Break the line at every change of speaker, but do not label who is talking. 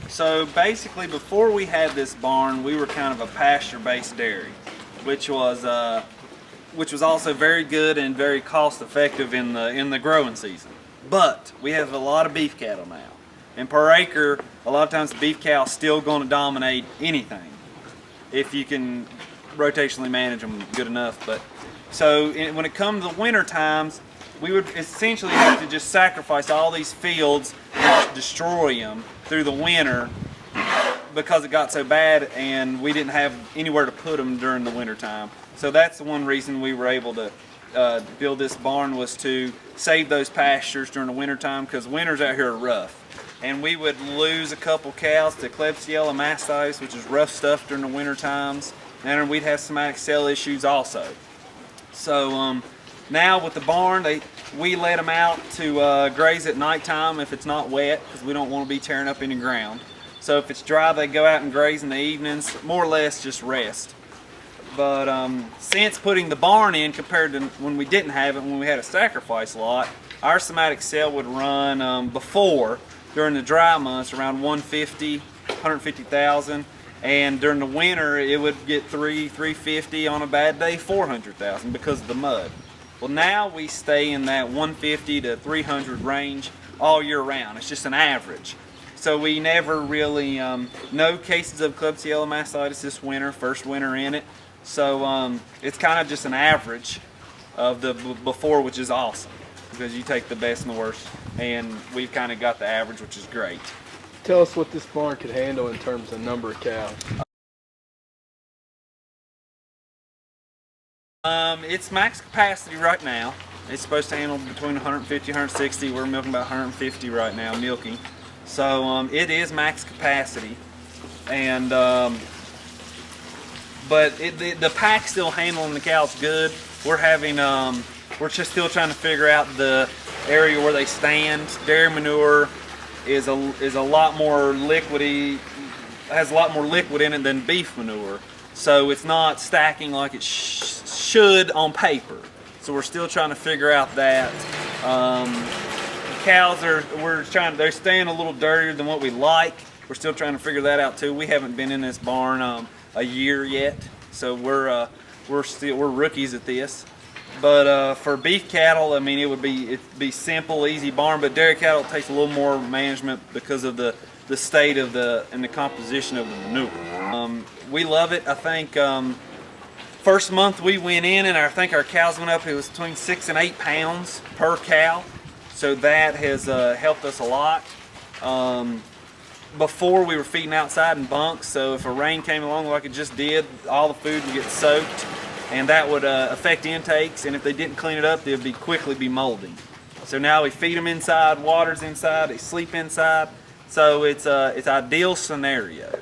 So basically, before we had this barn, we were kind of a pasture-based dairy, which was also very good and very cost-effective in the growing season. But we have a lot of beef cattle now, and per acre, a lot of times the beef cow is still going to dominate anything if you can rotationally manage them good enough. But so when it comes to the winter times, we would essentially have to just sacrifice all these fields and destroy them through the winter because it got so bad and we didn't have anywhere to put them during the winter time. So that's the one reason we were able to build this barn, was to save those pastures during the winter time, because winters out here are rough. And we would lose a couple cows to Klebsiella mastitis, which is rough stuff during the winter times. And we'd have somatic cell issues also. So now with the barn, we let them out to graze at nighttime if it's not wet, because we don't want to be tearing up any ground. So if it's dry, they go out and graze in the evenings, more or less just rest. But since putting the barn in, compared to when we didn't have it, when we had a sacrifice lot, our somatic cell would run before, during the dry months, around 150,000. And during the winter, it would get 350, on a bad day 400,000 because of the mud. Well, now we stay in that 150 to 300 range all year round. It's just an average. So we never really, no cases of Klebsiella mastitis this winter, first winter in it. So it's kind of just an average of the before, which is awesome, because you take the best and the worst, and we've kind of got the average, which is great.
Tell us what this barn could handle in terms of number of cows.
It's max capacity right now. It's supposed to handle between 150 and 160. We're milking about 150 right now, milking. So it is max capacity, and but the pack's still handling the cows good. We're having we're just still trying to figure out the area where they stand. Dairy manure is a lot more liquidy, has a lot more liquid in it than beef manure, so it's not stacking like it should on paper. So we're still trying to figure out that. Cows they're staying a little dirtier than what we like. We're still trying to figure that out too. We haven't been in this barn a year yet, so we're rookies at this. But for beef cattle, I mean, it'd be simple, easy barn. But dairy cattle takes a little more management because of the state of and the composition of the manure. We love it. I think first month we went in, and I think our cows went up. It was between 6 and 8 pounds per cow. So that has helped us a lot. Before, we were feeding outside in bunks, so if a rain came along like it just did, all the food would get soaked, and that would affect intakes, and if they didn't clean it up, they'd quickly be molding. So now we feed them inside, water's inside, they sleep inside, so it's an ideal scenario.